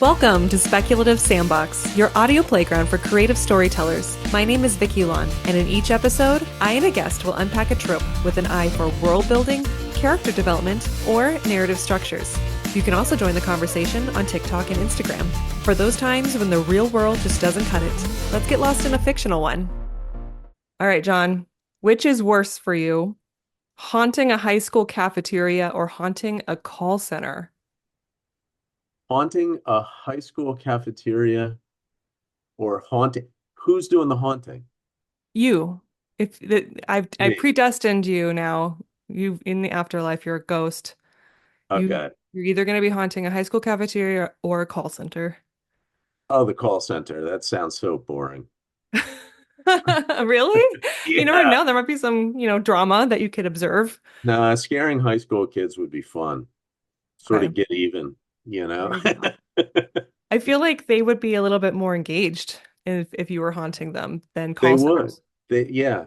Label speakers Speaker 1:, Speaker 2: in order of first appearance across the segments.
Speaker 1: Welcome to Speculative Sandbox, your audio playground for creative storytellers. My name is Vicky Lon, and in each episode, I and a guest will unpack a trope with an eye for world building, character development, or narrative structures. You can also join the conversation on TikTok and Instagram. For those times when the real world just doesn't cut it, let's get lost in a fictional one. All right, John, which is worse for you? Haunting a high school cafeteria or haunting a call center?
Speaker 2: Haunting a high school cafeteria or haunting? Who's doing the haunting?
Speaker 1: You. I
Speaker 2: Me.
Speaker 1: predestined you now. You in the afterlife, you're a ghost. You
Speaker 2: Okay.
Speaker 1: you're either going to be haunting a high school cafeteria or a call center.
Speaker 2: Oh, the call center. That sounds so boring.
Speaker 1: Really? You never
Speaker 2: Yeah.
Speaker 1: know. There might be some, drama that you could observe.
Speaker 2: No, scaring high school kids would be fun. Sort
Speaker 1: Okay,
Speaker 2: of get even, you know?
Speaker 1: there you go. I feel like they would be a little bit more engaged if you were haunting them than
Speaker 2: They
Speaker 1: call
Speaker 2: would.
Speaker 1: centers.
Speaker 2: Yeah.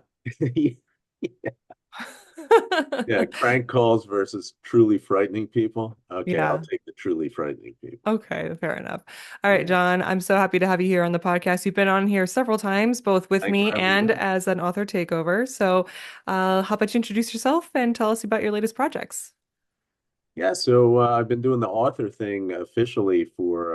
Speaker 2: Yeah, crank calls versus truly frightening people. Okay, I'll
Speaker 1: Yeah.
Speaker 2: take the truly frightening people.
Speaker 1: Okay, fair enough. All right,
Speaker 2: Yeah.
Speaker 1: John, I'm so happy to have you here on the podcast. You've been on here several times, both with
Speaker 2: Thanks for
Speaker 1: me
Speaker 2: having me
Speaker 1: and
Speaker 2: on.
Speaker 1: as an author takeover. So, how about you introduce yourself and tell us about your latest projects?
Speaker 2: Yeah, so I've been doing the author thing officially for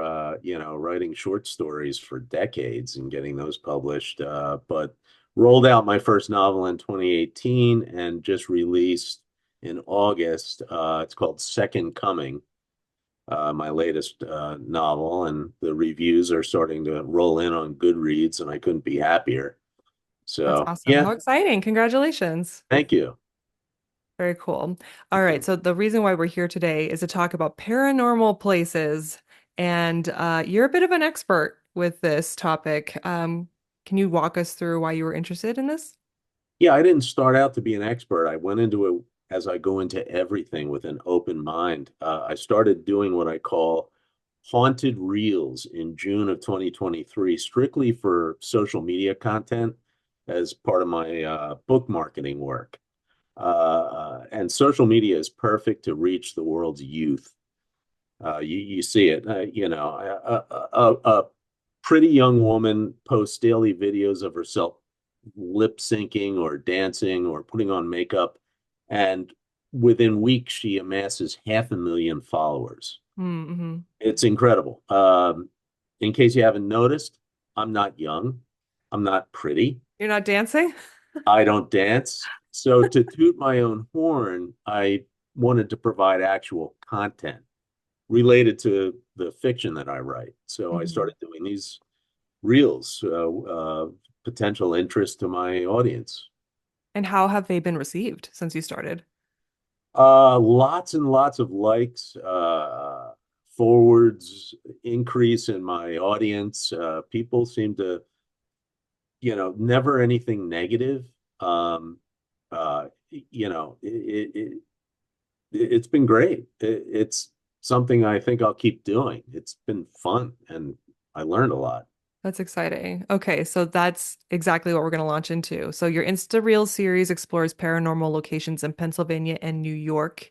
Speaker 2: writing short stories for decades and getting those published. But rolled out my first novel in 2018 and just released in August. It's called Second Coming, my latest novel, and the reviews are starting to roll in on Goodreads, and I couldn't be happier.
Speaker 1: That's
Speaker 2: So,
Speaker 1: awesome.
Speaker 2: yeah,
Speaker 1: How exciting. Congratulations.
Speaker 2: thank you.
Speaker 1: Very cool. All right, so the reason why we're here today is to talk about paranormal places, and you're a bit of an expert with this topic. Can you walk us through why you were interested in this?
Speaker 2: Yeah, I didn't start out to be an expert. I went into it as I go into everything with an open mind. I started doing what I call haunted reels in June of 2023, strictly for social media content as part of my book marketing work. And social media is perfect to reach the world's youth. You see it, a pretty young woman posts daily videos of herself lip syncing or dancing or putting on makeup, and within weeks she amasses 500,000 followers.
Speaker 1: Mm-hmm.
Speaker 2: It's incredible. In case you haven't noticed, I'm not young, I'm not pretty,
Speaker 1: You're not dancing?
Speaker 2: I don't dance. So to toot my own horn, I wanted to provide actual content related to the fiction that I write. So I
Speaker 1: Mhm.
Speaker 2: started doing these reels, potential interest to my audience.
Speaker 1: And how have they been received since you started?
Speaker 2: Lots and lots of likes, forwards, increase in my audience. People seem to, never anything negative. Um, it's been great. It's something I think I'll keep doing. It's been fun and I learned a lot.
Speaker 1: That's exciting. Okay, so that's exactly what we're going to launch into. So your Insta Reel series explores paranormal locations in Pennsylvania and New York.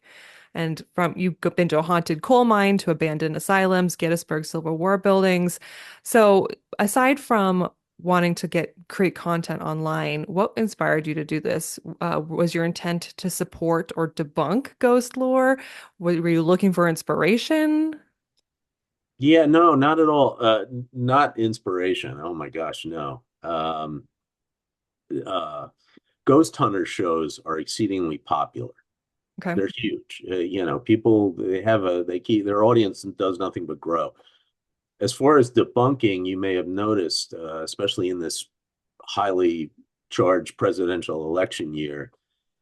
Speaker 1: And from you've been to a haunted coal mine to abandoned asylums, Gettysburg Civil War buildings. So aside from wanting to get create content online, what inspired you to do this? Was your intent to support or debunk ghost lore? Were you looking for inspiration?
Speaker 2: Yeah, no, not at all. Not inspiration. Oh my gosh, no. Uh, Ghost hunter shows are exceedingly popular.
Speaker 1: Okay.
Speaker 2: They're huge. People they keep their audience does nothing but grow. As far as debunking, you may have noticed, especially in this highly charged presidential election year,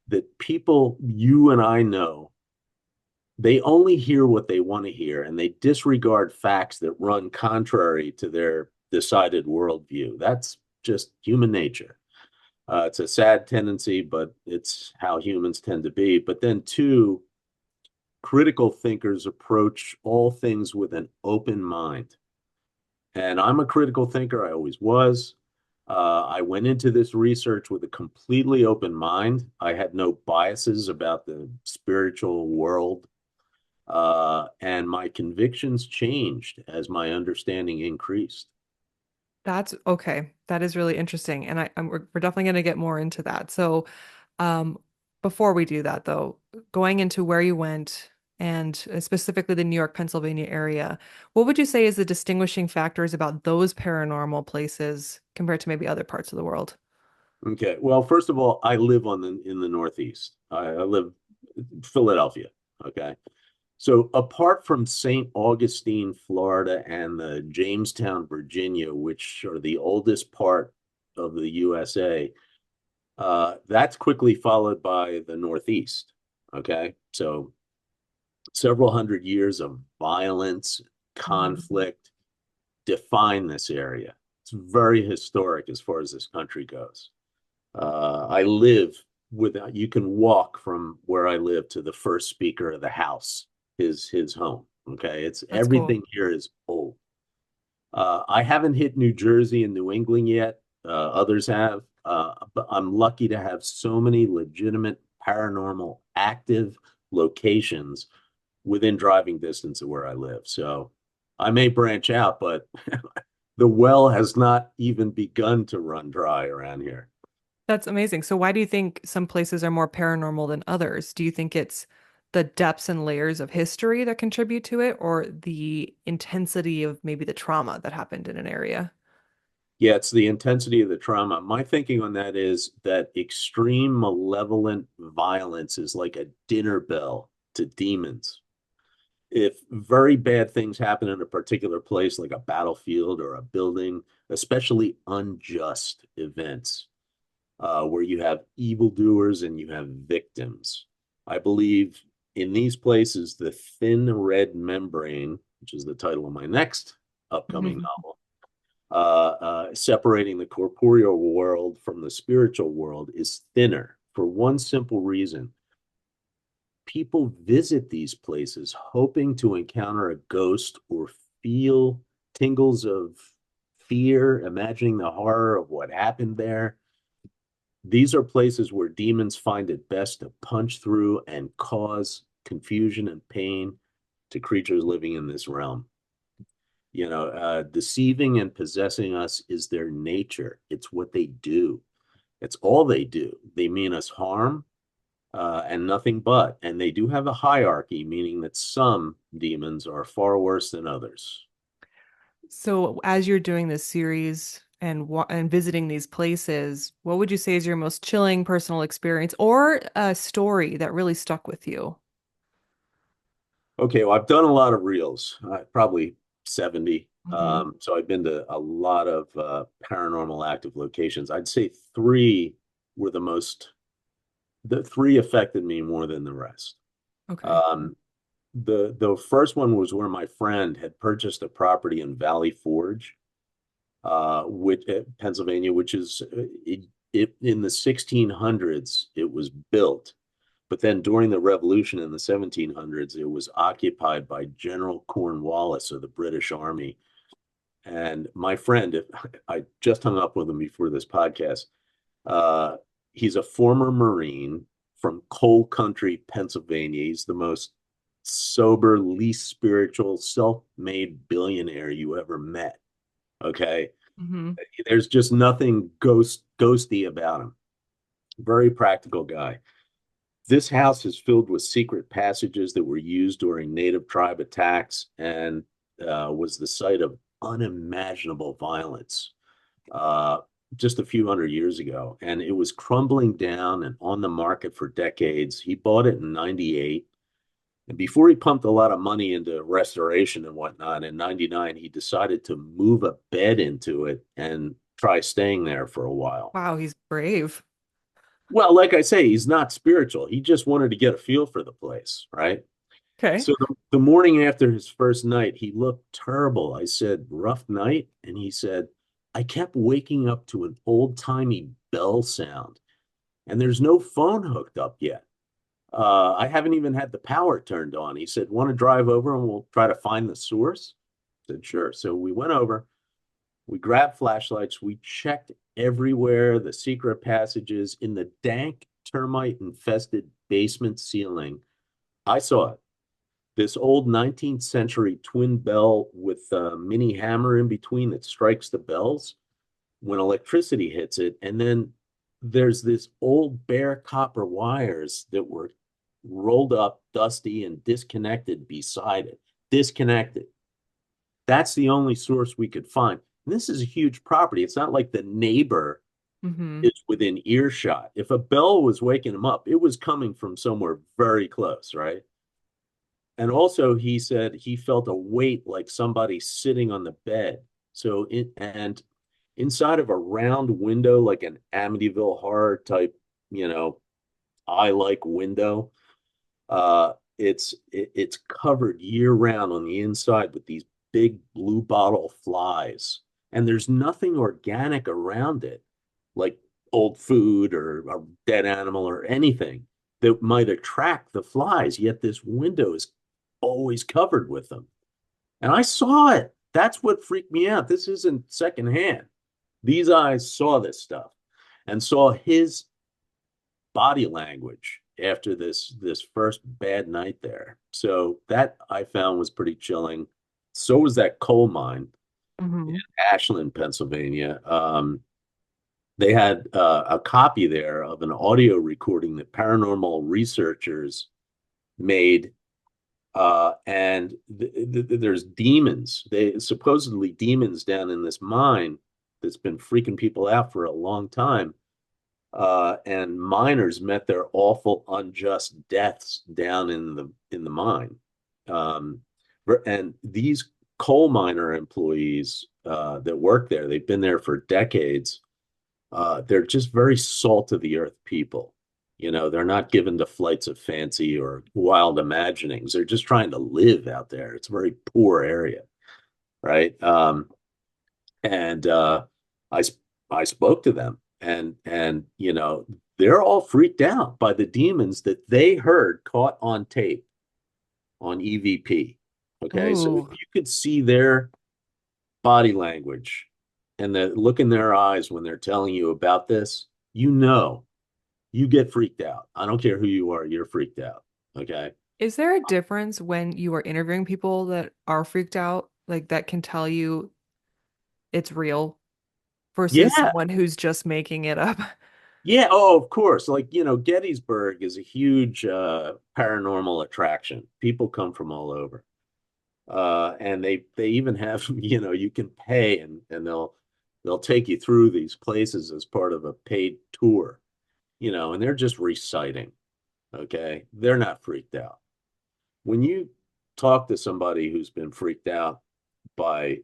Speaker 2: that people you and I know, they only hear what they want to hear and they disregard facts that run contrary to their decided worldview. That's just human nature. It's a sad tendency, but it's how humans tend to be. But then, two, critical thinkers approach all things with an open mind. And I'm a critical thinker. I always was. I went into this research with a completely open mind. I had no biases about the spiritual world. And my convictions changed as my understanding increased.
Speaker 1: That's okay. That is really interesting. And we're definitely going to get more into that. So, um, before we do that, though, going into where you went and specifically the New York, Pennsylvania area, what would you say is the distinguishing factors about those paranormal places compared to maybe other parts of the world?
Speaker 2: Okay. Well, first of all, I live in the Northeast. I live in Philadelphia. Okay. So apart from St. Augustine, Florida, and the Jamestown, Virginia, which are the oldest part of the USA, that's quickly followed by the Northeast. Okay. So several hundred years of violence,
Speaker 1: Mhm.
Speaker 2: conflict define this area. It's very historic as far as this country goes. I live without, you can walk from where I live to the first speaker of the house, his home. Okay. It's
Speaker 1: That's cool.
Speaker 2: everything here is old. I haven't hit New Jersey and New England yet. Others have, but I'm lucky to have so many legitimate paranormal active locations within driving distance of where I live. So I may branch out, but the well has not even begun to run dry around here.
Speaker 1: That's amazing. So why do you think some places are more paranormal than others? Do you think it's the depths and layers of history that contribute to it, or the intensity of maybe the trauma that happened in an area?
Speaker 2: Yeah, it's the intensity of the trauma. My thinking on that is that extreme malevolent violence is like a dinner bell to demons. If very bad things happen in a particular place, like a battlefield or a building, especially unjust events, where you have evildoers and you have victims, I believe in these places, the thin red membrane, which is the title of my next upcoming
Speaker 1: Mhm.
Speaker 2: novel, separating the corporeal world from the spiritual world is thinner for one simple reason. People visit these places hoping to encounter a ghost or feel tingles of fear, imagining the horror of what happened there. These are places where demons find it best to punch through and cause confusion and pain to creatures living in this realm. Deceiving and possessing us is their nature. It's what they do. It's all they do. They mean us harm, and nothing but. And they do have a hierarchy, meaning that some demons are far worse than others.
Speaker 1: So as you're doing this series and visiting these places, what would you say is your most chilling personal experience or a story that really stuck with you?
Speaker 2: Okay, well, I've done a lot of reels, probably 70.
Speaker 1: Hmm.
Speaker 2: So I've been to a lot of paranormal active locations. I'd say three were the three affected me more than the rest.
Speaker 1: Okay.
Speaker 2: Um, the first one was where my friend had purchased a property in Valley Forge, Pennsylvania, which is in the 1600s it was built, but then during the Revolution in the 1700s it was occupied by General Cornwallis of the British Army. And my friend, I just hung up with him before this podcast. Uh, he's a former Marine from coal country, Pennsylvania. He's the most sober, least spiritual, self-made billionaire you ever met. Okay.
Speaker 1: Hmm.
Speaker 2: There's just nothing ghosty about him. Very practical guy. This house is filled with secret passages that were used during native tribe attacks and was the site of unimaginable violence uh, just a few hundred years ago. And it was crumbling down and on the market for decades. He bought it in 98. And before he pumped a lot of money into restoration and whatnot, in 99, he decided to move a bed into it and try staying there for a while.
Speaker 1: Wow, he's brave.
Speaker 2: Well, like I say, he's not spiritual. He just wanted to get a feel for the place, right?
Speaker 1: Okay.
Speaker 2: So the morning after his first night, he looked terrible. I said, rough night? And he said, I kept waking up to an old-timey bell sound, and there's no phone hooked up yet. I haven't even had the power turned on. He said, want to drive over and we'll try to find the source? I said, sure. So we went over, we grabbed flashlights, we checked everywhere, the secret passages in the dank, termite infested basement ceiling. I saw it. this old 19th century twin bell with a mini hammer in between that strikes the bells when electricity hits it. And then there's this old bare copper wires that were rolled up, dusty, and disconnected beside it. Disconnected. That's the only source we could find. And this is a huge property. It's not like the neighbor
Speaker 1: Mm-hmm.
Speaker 2: is within earshot. If a bell was waking him up, it was coming from somewhere very close, right? And also, he said he felt a weight like somebody sitting on the bed. And inside of a round window, like an Amityville horror type, you know, eye like window, it's covered year round on the inside with these big blue bottle flies, and there's nothing organic around it, like old food or a dead animal or anything that might attract the flies. Yet this window is always covered with them, and I saw it. That's what freaked me out. This isn't secondhand. These eyes saw this stuff and saw his body language after this first bad night there. So that I found was pretty chilling. So was that coal mine in
Speaker 1: Mm-hmm.
Speaker 2: Ashland, Pennsylvania. They had a copy there of an audio recording that paranormal researchers made, and there's demons. They supposedly demons down in this mine that's been freaking people out for a long time, and miners met their awful unjust deaths down in the mine. Um, and these coal miner employees that work there, they've been there for decades. They're just very salt of the earth people. You know, they're not given to flights of fancy or wild imaginings. They're just trying to live out there. It's a very poor area, right? And I I spoke to them, and you know, they're all freaked out by the demons that they heard caught on tape on EVP. Okay, so if
Speaker 1: Ooh.
Speaker 2: you could see their body language and the look in their eyes when they're telling you about this, you know, you get freaked out. I don't care who you are, you're freaked out. Okay.
Speaker 1: Is there a difference when you are interviewing people that are freaked out, like that can tell you it's real versus
Speaker 2: Yeah.
Speaker 1: someone who's just making it up?
Speaker 2: Yeah. Oh, of course. Like, you know, Gettysburg is a huge paranormal attraction. People come from all over. And they even have, you know, you can pay and they'll take you through these places as part of a paid tour, you know, and they're just reciting. Okay. They're not freaked out. When you talk to somebody who's been freaked out by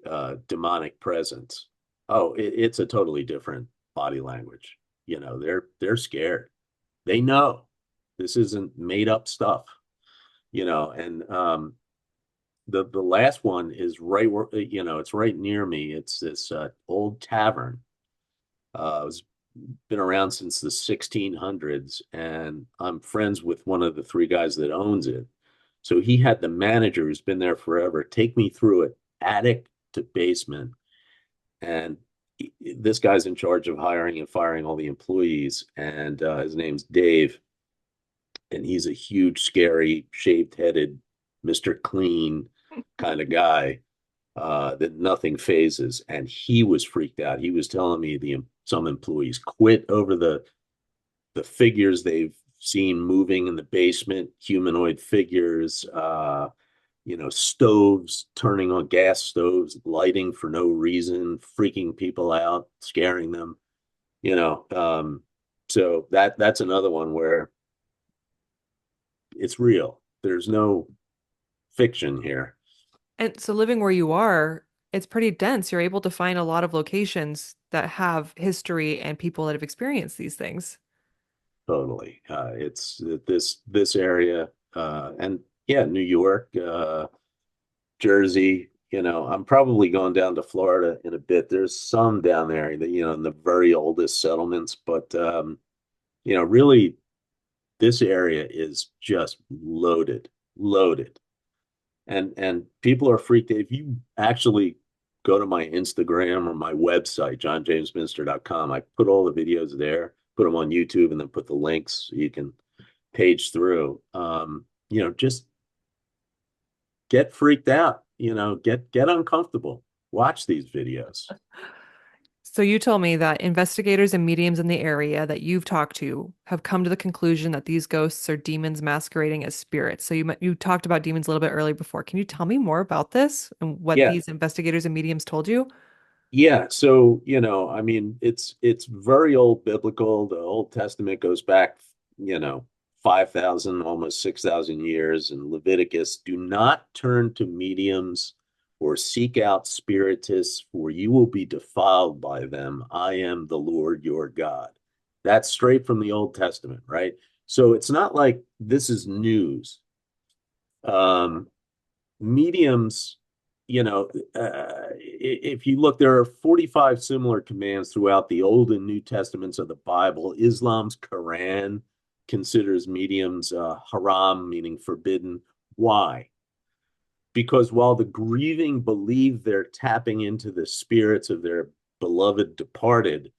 Speaker 2: demonic presence, oh, it's a totally different body language. You know, they're scared. They know this isn't made up stuff, you know, and the last one is right where, you know, it's right near me. It's this old tavern. It's been around since the 1600s, and I'm friends with one of the three guys that owns it. So he had the manager who's been there forever take me through it, attic to basement. And this guy's in charge of hiring and firing all the employees. And his name's Dave. And he's a huge, scary, shaved headed, Mr. Clean kind of guy that nothing phases. And he was freaked out. He was telling me some employees quit over the figures they've seen moving in the basement, humanoid figures, you know, stoves turning on, gas stoves, lighting for no reason, freaking people out, scaring them, you know. So that's another one where it's real. There's no fiction here.
Speaker 1: And so living where you are, it's pretty dense. You're able to find a lot of locations that have history and people that have experienced these things.
Speaker 2: Totally. It's this area, and yeah, New York, Jersey. You know, I'm probably going down to Florida in a bit. There's some down there that, you know, in the very oldest settlements, but you know, really, this area is just loaded, loaded, and people are freaked. If you actually go to my Instagram or my website, johnjamesminster.com, I put all the videos there, put them on YouTube, and then put the links so you can page through. You know, just get freaked out, get uncomfortable. Watch these videos.
Speaker 1: So you told me that investigators and mediums in the area that you've talked to have come to the conclusion that these ghosts are demons masquerading as spirits. So you talked about demons a little bit earlier before. Can you tell me more about this and what
Speaker 2: Yeah.
Speaker 1: these investigators and mediums told you?
Speaker 2: Yeah, so I mean, it's very old biblical. The Old Testament goes back, 5,000, almost 6,000 years. In Leviticus, do not turn to mediums or seek out spiritists, for you will be defiled by them. I am the Lord your God. That's straight from the Old Testament, right? So it's not like this is news. Um, Mediums, if you look, there are 45 similar commands throughout the Old and New Testaments of the Bible. Islam's Quran considers mediums haram, meaning forbidden. Why? Because while the grieving believe they're tapping into the spirits of their beloved departed,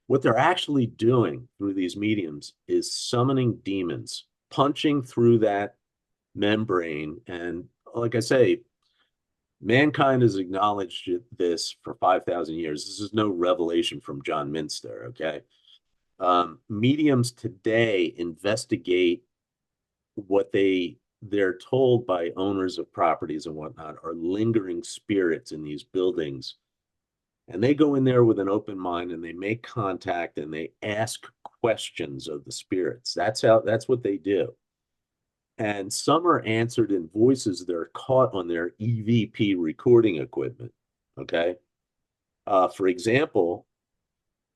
Speaker 2: what they're actually doing through these mediums is summoning demons, punching through that membrane. And like I say, mankind has acknowledged this for 5,000 years. This is no revelation from John Minster, okay? Mediums today investigate what they're told by owners of properties and whatnot are lingering spirits in these buildings. And they go in there with an open mind and they make contact and they ask questions of the spirits. That's what they do. And some are answered in voices that are caught on their EVP recording equipment. Okay. For example,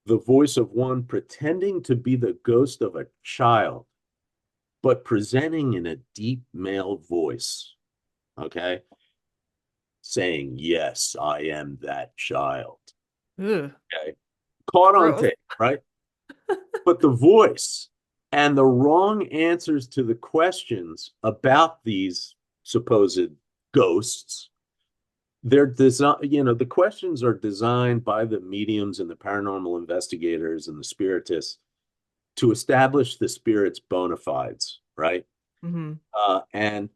Speaker 2: the voice of one pretending to be the ghost of a child, but presenting in a deep male voice. Okay. Saying, yes, I am that child.
Speaker 1: Ugh,
Speaker 2: Okay. Caught on
Speaker 1: gross.
Speaker 2: tape, right? But the voice and the wrong answers to the questions about these supposed ghosts, they're designed, the questions are designed by the mediums and the paranormal investigators and the spiritists to establish the spirit's bona fides, right?
Speaker 1: Hmm.
Speaker 2: And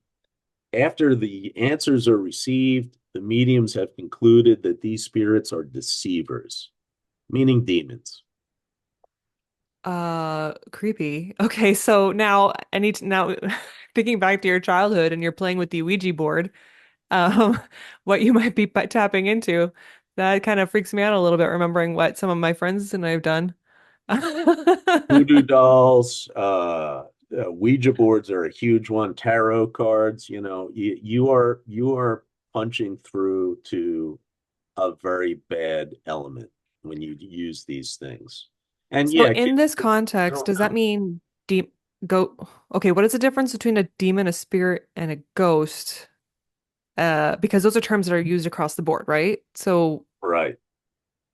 Speaker 2: after the answers are received, the mediums have concluded that these spirits are deceivers, meaning demons.
Speaker 1: Creepy. Okay, so now I need to now thinking back to your childhood and you're playing with the Ouija board, um, what you might be tapping into, that kind of freaks me out a little bit, remembering what some of my friends and I have done.
Speaker 2: Voodoo dolls, Ouija boards are a huge one. Tarot cards, you are punching through to a very bad element when you use these things. And
Speaker 1: So
Speaker 2: yeah,
Speaker 1: in this
Speaker 2: I
Speaker 1: context,
Speaker 2: don't
Speaker 1: does that
Speaker 2: know.
Speaker 1: mean de go okay, what is the difference between a demon, a spirit, and a ghost? Because those are terms that are used across the board, right? So
Speaker 2: Right,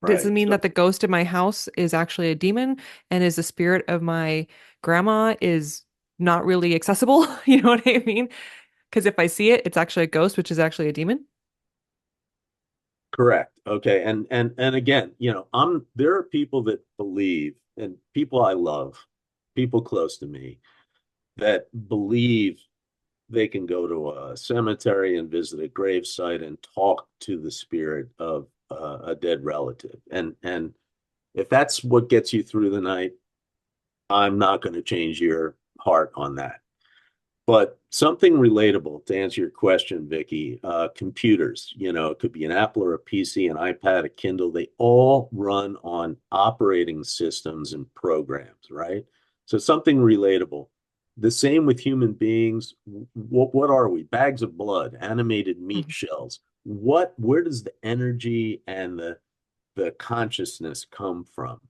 Speaker 1: does it
Speaker 2: right.
Speaker 1: mean
Speaker 2: So
Speaker 1: that the ghost in my house is actually a demon and is the spirit of my grandma is not really accessible? You know what I mean? Because if I see it, it's actually a ghost, which is actually a demon.
Speaker 2: correct. Okay. And again, there are people that believe, and people I love, people close to me that believe they can go to a cemetery and visit a gravesite and talk to the spirit of a dead relative. And if that's what gets you through the night, I'm not going to change your heart on that. But something relatable to answer your question, Vicky, computers, it could be an Apple or a PC, an iPad, a Kindle. They all run on operating systems and programs, right? So something relatable. The same with human beings. What are we? Bags of blood, animated meat
Speaker 1: Mhm.
Speaker 2: shells. Where does the energy and the consciousness come from?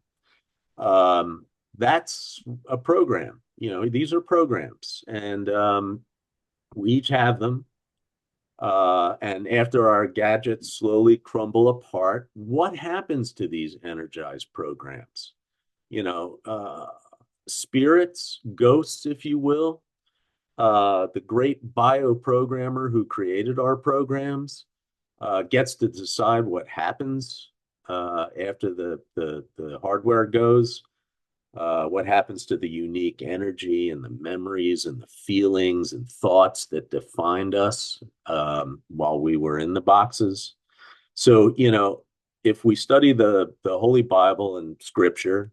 Speaker 2: Um, that's a program. These are programs, and we each have them. And after our gadgets slowly crumble apart, what happens to these energized programs? You know, uh, Spirits, ghosts, if you will, the great bioprogrammer who created our programs gets to decide what happens after the hardware goes. What happens to the unique energy and the memories and the feelings and thoughts that defined us while we were in the boxes. So, if we study the Holy Bible and Scripture,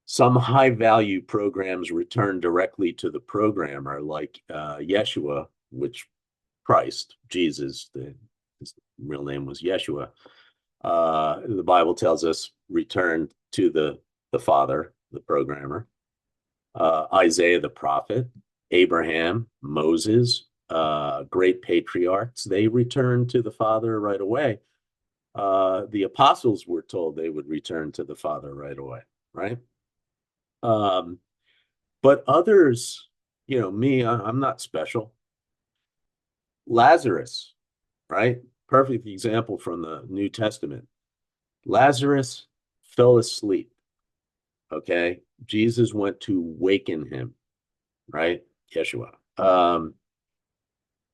Speaker 2: some high value programs return directly to the programmer, like Yeshua, which Christ, Jesus, his real name was Yeshua. The Bible tells us returned to the Father, the programmer. Isaiah the prophet, Abraham, Moses, great patriarchs, they returned to the Father right away. The apostles were told they would return to the Father right away, right? Um, but others, me, I'm not special. Lazarus, right? Perfect example from the New Testament. Lazarus fell asleep. Okay. Jesus went to waken him, right? Yeshua.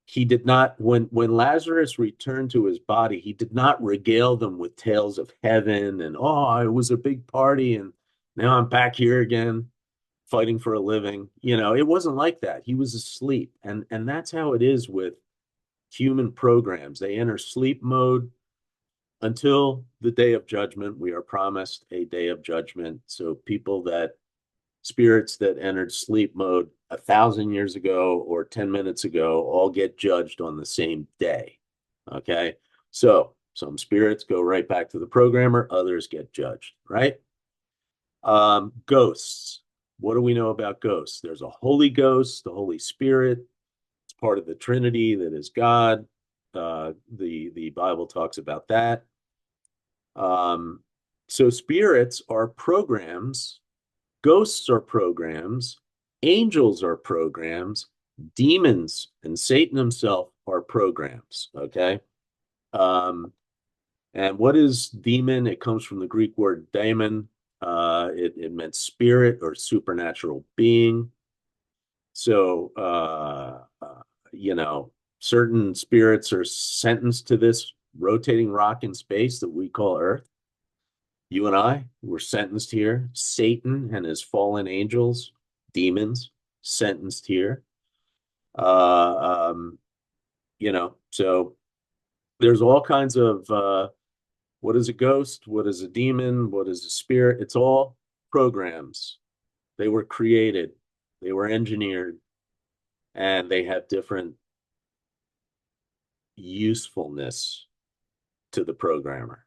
Speaker 2: He did not, when Lazarus returned to his body, he did not regale them with tales of heaven and, oh, it was a big party and now I'm back here again fighting for a living. It wasn't like that. He was asleep. And that's how it is with human programs. They enter sleep mode until the day of judgment. We are promised a day of judgment. So spirits that entered sleep mode 1,000 years ago or 10 minutes ago all get judged on the same day. Okay. So some spirits go right back to the programmer, others get judged, right? Ghosts. What do we know about ghosts? There's a Holy Ghost, the Holy Spirit. It's part of the Trinity that is God. The Bible talks about that. So spirits are programs, ghosts are programs, angels are programs, demons and Satan himself are programs. Okay. Um, and what is demon? It comes from the Greek word daemon. It meant spirit or supernatural being. So, certain spirits are sentenced to this rotating rock in space that we call Earth. You and I were sentenced here. Satan and his fallen angels, demons, sentenced here. Uh, um, so there's all kinds of what is a ghost? What is a demon? What is a spirit? It's all programs. They were created, they were engineered, and they have different usefulness to the programmer.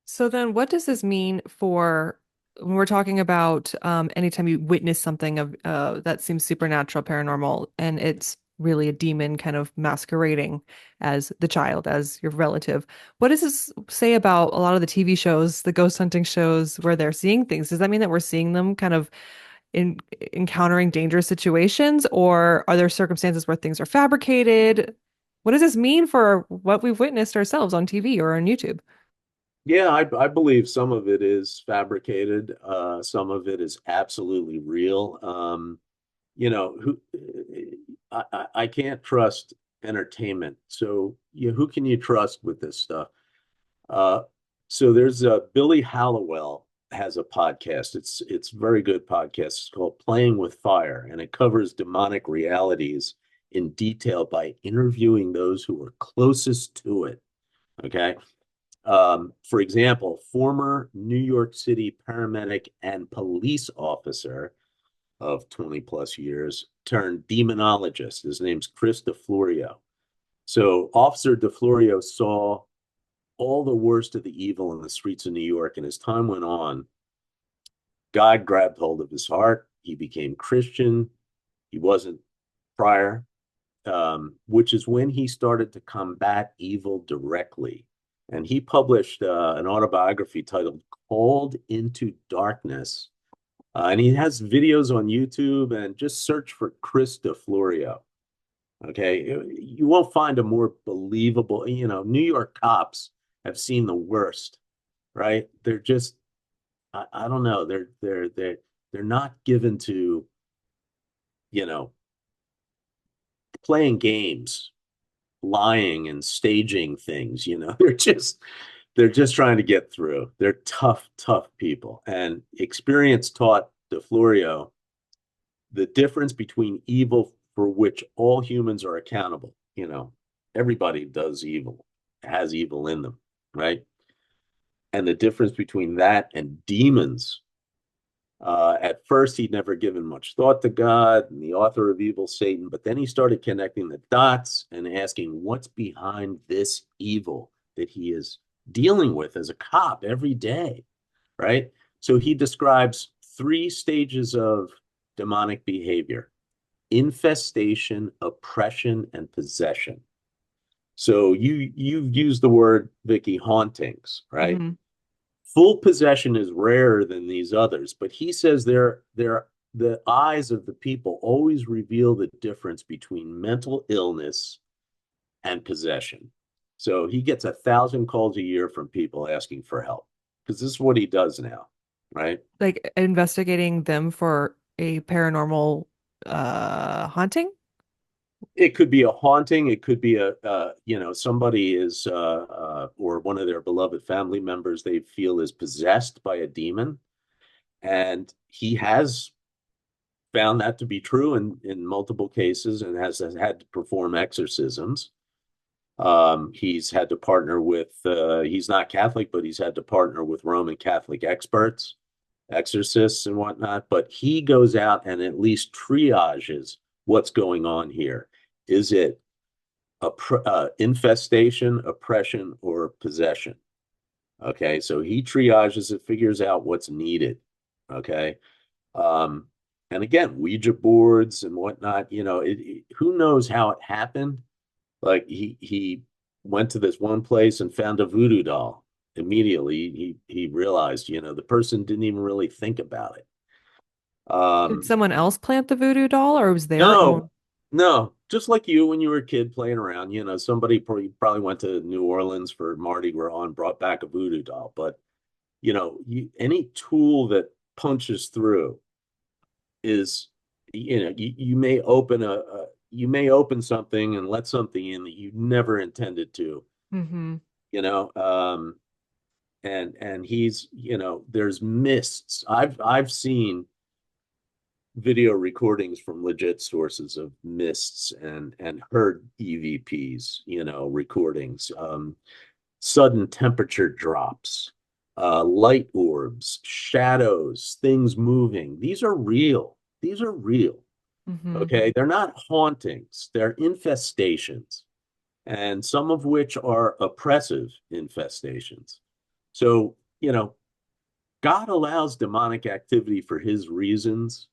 Speaker 1: So then, what does this mean for when we're talking about anytime you witness something of that seems supernatural, paranormal, and it's really a demon kind of masquerading as the child, as your relative? What does this say about a lot of the TV shows, the ghost hunting shows, where they're seeing things? Does that mean that we're seeing them kind of in encountering dangerous situations, or are there circumstances where things are fabricated? What does this mean for what we've witnessed ourselves on TV or on YouTube?
Speaker 2: Yeah, I believe some of it is fabricated. Some of it is absolutely real. Who I can't trust entertainment. So, who can you trust with this stuff? Uh, so there's Billy Hallowell has a podcast. It's a very good podcast. It's called Playing with Fire, and it covers demonic realities in detail by interviewing those who were closest to it. Okay. For example, former New York City paramedic and police officer of 20 plus years turned demonologist. His name's Chris DeFlorio. So Officer DeFlorio saw all the worst of the evil in the streets of New York. And as time went on, God grabbed hold of his heart. He became Christian. He wasn't prior, which is when he started to combat evil directly. And he published an autobiography titled Called into Darkness. And he has videos on YouTube, and just search for Chris DeFlorio. Okay. You won't find a more believable, New York cops have seen the worst, right? They're just, I don't know. They're not given to, you know, playing games, lying and staging things. They're just They're just trying to get through. They're tough, tough people. And experience taught DeFlorio the difference between evil for which all humans are accountable. Everybody does evil, has evil in them, right? And the difference between that and demons. At first, he'd never given much thought to God and the author of evil, Satan, but then he started connecting the dots and asking what's behind this evil that he is dealing with as a cop every day, right? So he describes three stages of demonic behavior: infestation, oppression, and possession. So you've used the word, Vicky, hauntings, right?
Speaker 1: Hmm.
Speaker 2: Full possession is rarer than these others, but he says the eyes of the people always reveal the difference between mental illness and possession. So he gets 1,000 calls a year from people asking for help because this is what he does now, right?
Speaker 1: Like investigating them for a paranormal haunting?
Speaker 2: It could be a haunting. It could be somebody is, or one of their beloved family members they feel is possessed by a demon. And he has found that to be true in multiple cases and has had to perform exorcisms. He's had to partner with, he's not Catholic, but he's had to partner with Roman Catholic experts, exorcists and whatnot. But he goes out and at least triages what's going on here. Is it infestation, oppression, or possession? Okay, so he triages it, figures out what's needed. Okay. Um, and again, Ouija boards and whatnot, who knows how it happened? Like he went to this one place and found a voodoo doll. Immediately, he realized, the person didn't even really think about it.
Speaker 1: Did
Speaker 2: Um,
Speaker 1: someone else plant the voodoo doll or was their
Speaker 2: no,
Speaker 1: own?
Speaker 2: no, just like you when you were a kid playing around, somebody probably went to New Orleans for Mardi Gras and brought back a voodoo doll. But any tool that punches through is you may open you may open something and let something in that you never intended to,
Speaker 1: Hmm.
Speaker 2: you know um and he's there's mists. I've seen video recordings from legit sources of mists and heard EVPs, recordings, sudden temperature drops, light orbs, shadows, things moving. These are real. These are real.
Speaker 1: Hmm.
Speaker 2: Okay. They're not hauntings, they're infestations, and some of which are oppressive infestations. So, God allows demonic activity for his reasons.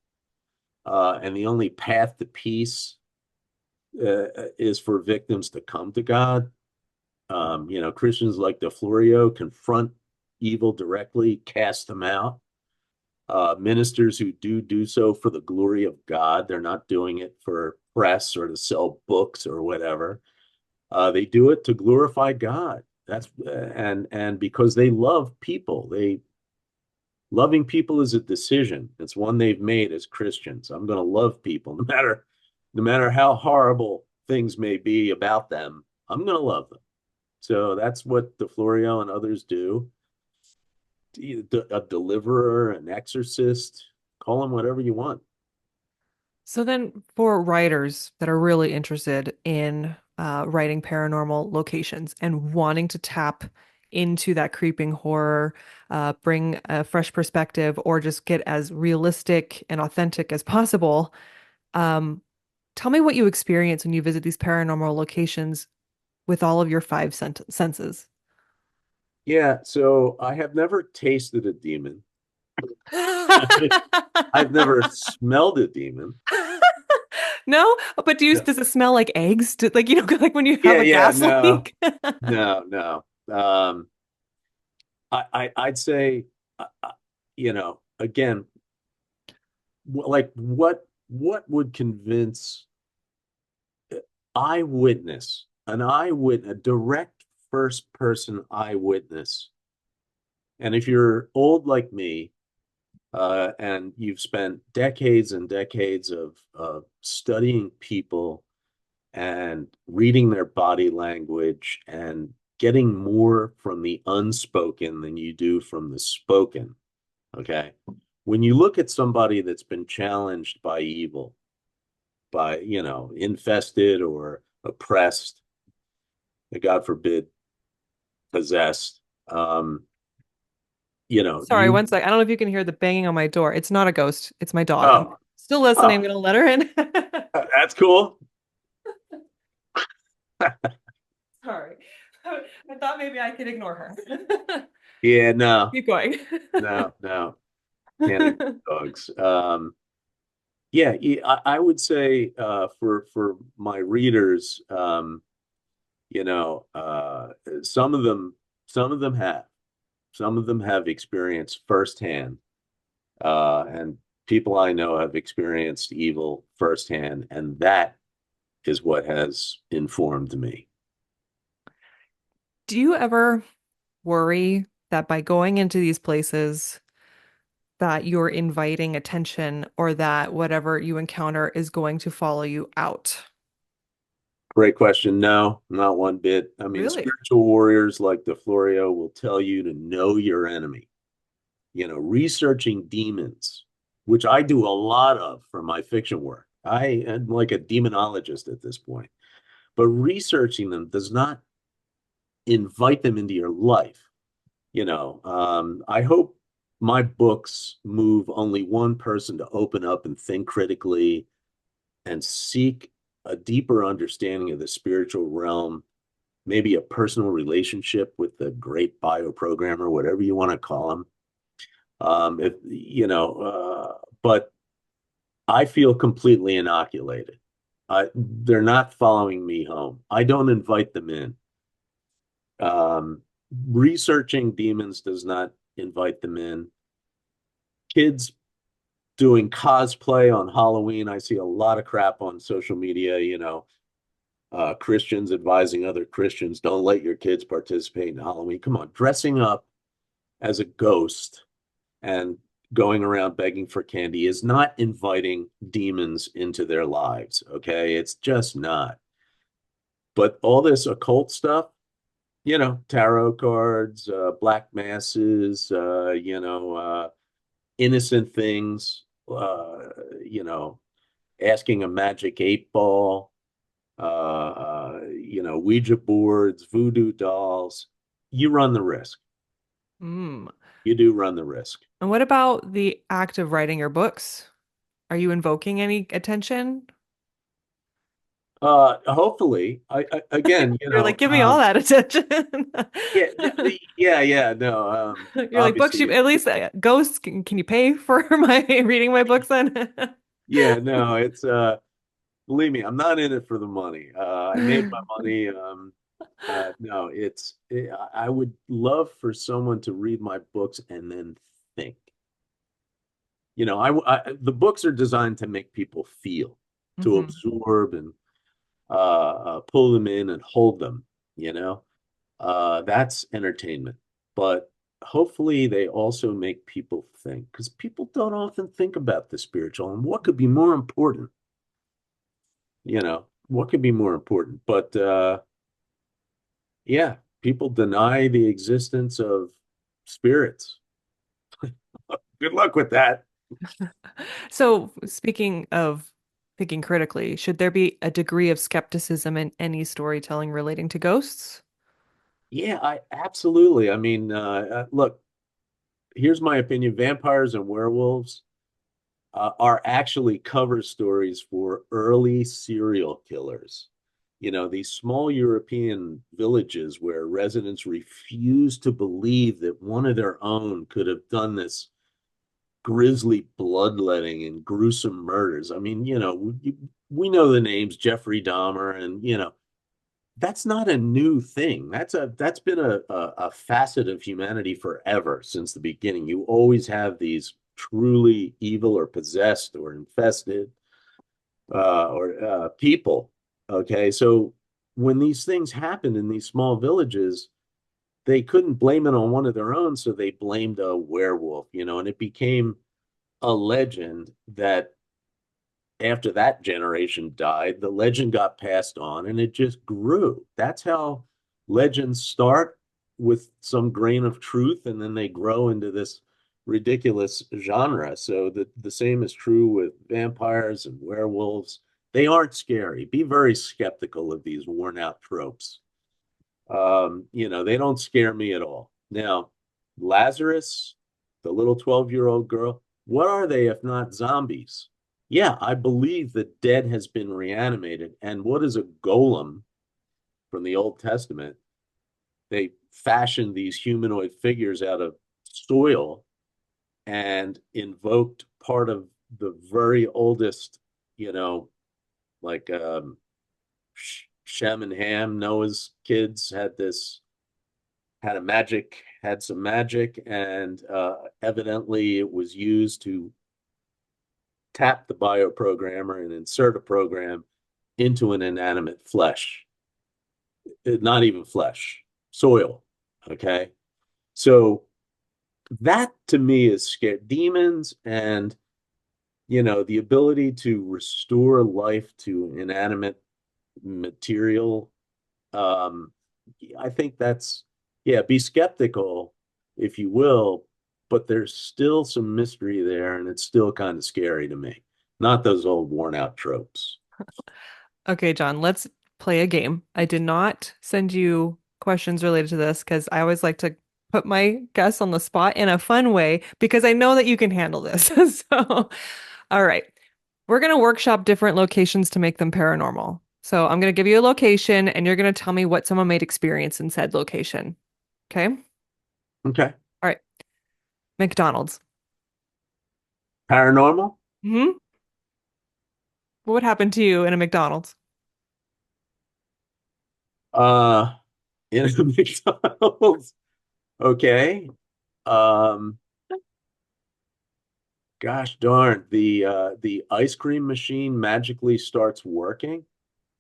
Speaker 2: And the only path to peace is for victims to come to God. Christians like DeFlorio confront evil directly, cast them out. Ministers who do so for the glory of God. They're not doing it for press or to sell books or whatever. They do it to glorify God. That's and because they love people. They Loving people is a decision. It's one they've made as Christians. I'm going to love people no matter how horrible things may be about them. I'm going to love them. So that's what DeFlorio and others do. A deliverer, an exorcist, call them whatever you want.
Speaker 1: So then, for writers that are really interested in writing paranormal locations and wanting to tap into that creeping horror, bring a fresh perspective, or just get as realistic and authentic as possible, um, tell me what you experience when you visit these paranormal locations with all of your five senses.
Speaker 2: Yeah, so I have never tasted a demon. I've never smelled a demon.
Speaker 1: No, but
Speaker 2: No.
Speaker 1: does it smell like eggs? Like like when you have
Speaker 2: Yeah,
Speaker 1: a
Speaker 2: yeah,
Speaker 1: gas
Speaker 2: no,
Speaker 1: leak?
Speaker 2: no, no. I'd say, again, like what would convince an eyewitness, a direct first person eyewitness. And if you're old like me, and you've spent decades and decades of studying people and reading their body language and getting more from the unspoken than you do from the spoken. Okay. When you look at somebody that's been challenged by evil, by, infested or oppressed, God forbid, possessed, um,
Speaker 1: Sorry,
Speaker 2: you,
Speaker 1: one sec. I don't know if you can hear the banging on my door. It's not a ghost. It's my dog. I'm
Speaker 2: oh,
Speaker 1: still listening. I'm
Speaker 2: oh,
Speaker 1: gonna let her in.
Speaker 2: that's cool.
Speaker 1: Sorry. I thought maybe I could ignore her.
Speaker 2: Yeah, no,
Speaker 1: Keep going.
Speaker 2: no, can't ignore dogs. Yeah, I would say for my readers, you know, some of them some of them have some of them have experienced firsthand, and people I know have experienced evil firsthand, and that is what has informed me.
Speaker 1: Do you ever worry that by going into these places that you're inviting attention or that whatever you encounter is going to follow you out?
Speaker 2: Great question. No, not one bit. I mean,
Speaker 1: Really?
Speaker 2: spiritual warriors like DeFlorio will tell you to know your enemy. Researching demons, which I do a lot of for my fiction work. I am like a demonologist at this point, but researching them does not invite them into your life. I hope my books move only one person to open up and think critically and seek a deeper understanding of the spiritual realm, maybe a personal relationship with the great bioprogrammer, whatever you want to call him. If but I feel completely inoculated. They're not following me home. I don't invite them in. Um, Researching demons does not invite them in. Kids doing cosplay on Halloween. I see a lot of crap on social media, Christians advising other Christians, don't let your kids participate in Halloween. Come on, dressing up as a ghost and going around begging for candy is not inviting demons into their lives. Okay. It's just not. But all this occult stuff, tarot cards, black masses, innocent things, you know, asking a magic 8 ball, Ouija boards, voodoo dolls, you run the risk.
Speaker 1: Mm.
Speaker 2: You do run the risk.
Speaker 1: And what about the act of writing your books? Are you invoking any attention?
Speaker 2: Hopefully, again,
Speaker 1: You're like, give me all that attention.
Speaker 2: yeah, yeah, no,
Speaker 1: You're like, books, you
Speaker 2: obviously,
Speaker 1: at least ghosts, can you pay for my reading my books then?
Speaker 2: yeah, no, it's, believe me, I'm not in it for the money. I made my money. No, I would love for someone to read my books and then think. The books are designed to make people feel, to
Speaker 1: hmm
Speaker 2: absorb and pull them in and hold them, you know. That's entertainment. But hopefully they also make people think because people don't often think about the spiritual and what could be more important, what could be more important. But yeah, people deny the existence of spirits. Good luck with that.
Speaker 1: So, speaking of thinking critically, should there be a degree of skepticism in any storytelling relating to ghosts?
Speaker 2: Yeah, I absolutely. I mean, look, here's my opinion. Vampires and werewolves are actually cover stories for early serial killers. These small European villages where residents refuse to believe that one of their own could have done this grisly bloodletting and gruesome murders. I mean, we know the names Jeffrey Dahmer, and that's not a new thing. That's been a facet of humanity forever since the beginning. You always have these truly evil or possessed or infested or people. Okay, so when these things happen in these small villages, they couldn't blame it on one of their own, so they blamed a werewolf, and it became a legend that after that generation died, the legend got passed on and it just grew. That's how legends start with some grain of truth and then they grow into this ridiculous genre. So the same is true with vampires and werewolves. They aren't scary. Be very skeptical of these worn out tropes. They don't scare me at all. Now, Lazarus, the little 12-year-old girl, what are they if not zombies? Yeah, I believe the dead has been reanimated. And what is a golem from the Old Testament? They fashioned these humanoid figures out of soil and invoked part of the very oldest, you know, like Shem and Ham, Noah's kids had some magic, and evidently it was used to tap the bioprogrammer and insert a program into an inanimate flesh, not even flesh, soil. Okay. So that to me is scary. Demons and, the ability to restore life to inanimate material. Um, I think that's, yeah, be skeptical, if you will, but there's still some mystery there, and it's still kind of scary to me. Not those old worn out tropes.
Speaker 1: Okay, John, let's play a game. I did not send you questions related to this because I always like to put my guests on the spot in a fun way because I know that you can handle this. So, all right. We're going to workshop different locations to make them paranormal. So, I'm going to give you a location and you're going to tell me what someone might experience in said location. Okay? All
Speaker 2: Okay.
Speaker 1: right. McDonald's.
Speaker 2: Paranormal?
Speaker 1: Hmm. What would happen to you in a McDonald's?
Speaker 2: Uh, in a McDonald's. Okay. Um, Gosh darn, the ice cream machine magically starts working.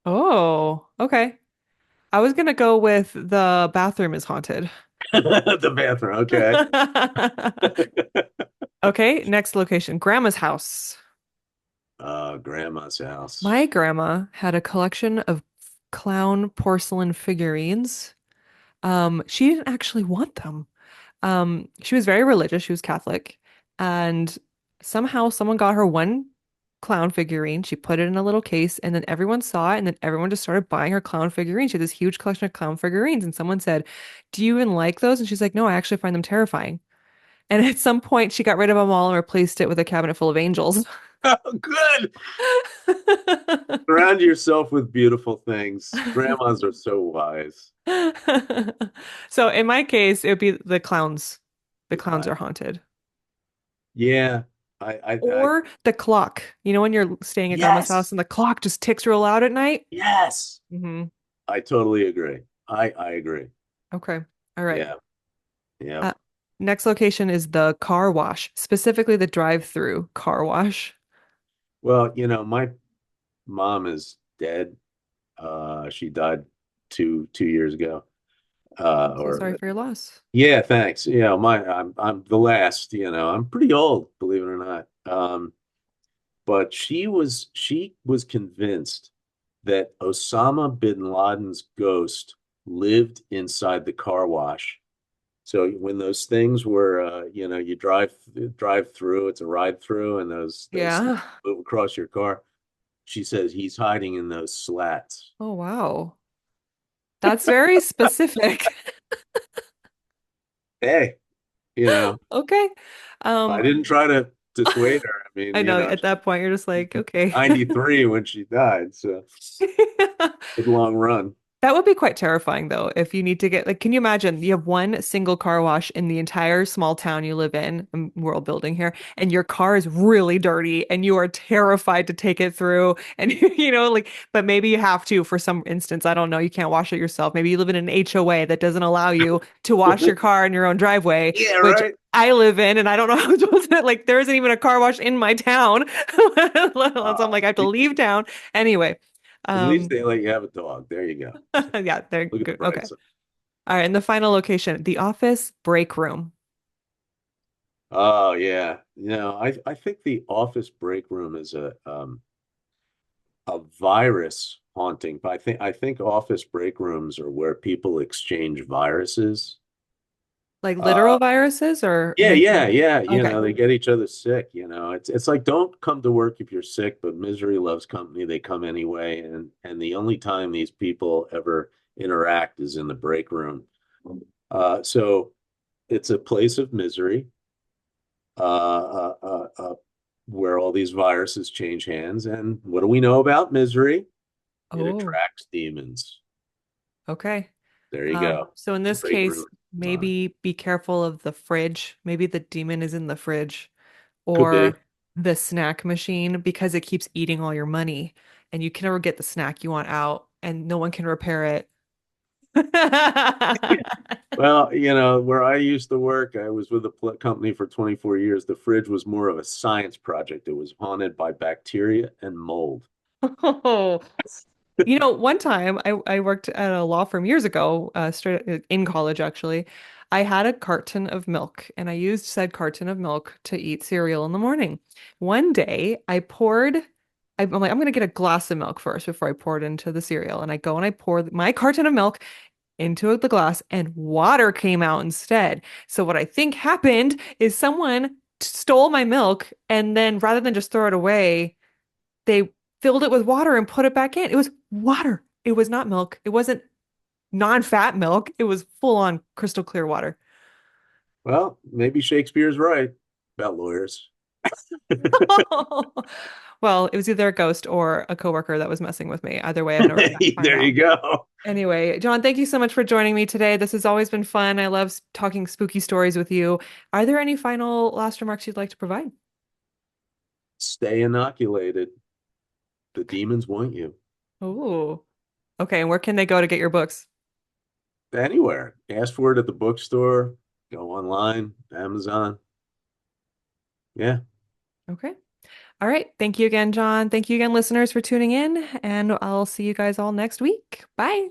Speaker 1: Oh, okay. I was gonna go with the bathroom is haunted.
Speaker 2: The bathroom. Okay.
Speaker 1: Okay, next location, grandma's house.
Speaker 2: Grandma's house.
Speaker 1: My grandma had a collection of clown porcelain figurines. She didn't actually want them. She was very religious. She was Catholic, and somehow someone got her one clown figurine. She put it in a little case, and then everyone saw it, and then everyone just started buying her clown figurines. She had this huge collection of clown figurines, and someone said, "Do you even like those?" And she's like, "No, I actually find them terrifying." And at some point, she got rid of them all and replaced it with a cabinet full of angels.
Speaker 2: Oh, good. Surround yourself with beautiful things. Grandmas are so wise.
Speaker 1: So in my case, it would be the clowns. The clowns are
Speaker 2: I,
Speaker 1: haunted.
Speaker 2: yeah, I,
Speaker 1: Or the clock. You know, when you're staying at grandma's house
Speaker 2: yes,
Speaker 1: and the clock just ticks real loud at night?
Speaker 2: yes.
Speaker 1: Hmm.
Speaker 2: I totally agree. I agree.
Speaker 1: Okay. All right.
Speaker 2: Yeah, yeah.
Speaker 1: Uh, Next location is the car wash, specifically the drive-through car wash.
Speaker 2: Well, my mom is dead. She died two years ago.
Speaker 1: So sorry
Speaker 2: Or
Speaker 1: for your loss.
Speaker 2: yeah, thanks. I'm the last. I'm pretty old, believe it or not. But she was convinced that Osama bin Laden's ghost lived inside the car wash. So when those things were, you drive through, it's a ride through, and those things
Speaker 1: Yeah.
Speaker 2: move across your car. She says he's hiding in those slats.
Speaker 1: Oh, wow. That's very specific.
Speaker 2: Hey,
Speaker 1: Okay.
Speaker 2: I
Speaker 1: Um,
Speaker 2: didn't try to dissuade her. I mean,
Speaker 1: I know at
Speaker 2: she's
Speaker 1: that point you're just like, okay.
Speaker 2: 93 when she died, so good long run.
Speaker 1: That would be quite terrifying though, if you need to get like, can you imagine you have one single car wash in the entire small town you live in, world building here, and your car is really dirty and you are terrified to take it through and like, but maybe you have to for some instance, I don't know, you can't wash it yourself. Maybe you live in an HOA that doesn't allow you to wash your car in your own driveway,
Speaker 2: Yeah,
Speaker 1: which
Speaker 2: right.
Speaker 1: I live in, and I don't know how I'm supposed to, like, there isn't even a car wash in my town. So I'm
Speaker 2: Uh,
Speaker 1: like, I have to leave town. Anyway,
Speaker 2: at least
Speaker 1: um,
Speaker 2: they let you have a dog. There you go.
Speaker 1: yeah, they're
Speaker 2: Look at the
Speaker 1: good.
Speaker 2: bright
Speaker 1: Okay.
Speaker 2: side.
Speaker 1: All right. And the final location, the office break room.
Speaker 2: Oh yeah. I think the office break room is a virus haunting. But I think office break rooms are where people exchange viruses.
Speaker 1: Like
Speaker 2: Uh,
Speaker 1: literal viruses or
Speaker 2: yeah, yeah,
Speaker 1: mental?
Speaker 2: yeah.
Speaker 1: Okay.
Speaker 2: They get each other sick. It's like don't come to work if you're sick, but misery loves company. They come anyway, and the only time these people ever interact is in the break room. So it's a place of misery, uh, uh, uh, where all these viruses change hands. And what do we know about misery? It
Speaker 1: Oh,
Speaker 2: attracts demons.
Speaker 1: okay.
Speaker 2: There you go.
Speaker 1: So in
Speaker 2: It's a
Speaker 1: this
Speaker 2: break
Speaker 1: case,
Speaker 2: room.
Speaker 1: maybe be careful of the fridge. Maybe the demon is in the fridge
Speaker 2: Could be.
Speaker 1: or the snack machine because it keeps eating all your money and you can never get the snack you want out and no one can repair it.
Speaker 2: Well, where I used to work, I was with a company for 24 years. The fridge was more of a science project. It was haunted by bacteria and mold.
Speaker 1: Oh, one time I worked at a law firm years ago, straight in college actually. I had a carton of milk and I used said carton of milk to eat cereal in the morning. One day I'm like, I'm gonna get a glass of milk first before I pour it into the cereal. And I go and I pour my carton of milk into the glass and water came out instead. So what I think happened is someone stole my milk and then rather than just throw it away, they filled it with water and put it back in. It was water. It was not milk. It wasn't non-fat milk. It was full on crystal clear water.
Speaker 2: Well, maybe Shakespeare's right about lawyers.
Speaker 1: Well, it was either a ghost or a coworker that was messing with me. Either way, I've never found
Speaker 2: There
Speaker 1: out.
Speaker 2: you go.
Speaker 1: Anyway, John, thank you so much for joining me today. This has always been fun. I love talking spooky stories with you. Are there any final last remarks you'd like to provide?
Speaker 2: Stay inoculated. The demons want you.
Speaker 1: Oh, okay. And where can they go to get your books?
Speaker 2: Anywhere. Ask for it at the bookstore, go online, Amazon. Yeah.
Speaker 1: Okay. All right. Thank you again, John. Thank you again, listeners, for tuning in. And I'll see you guys all next week. Bye.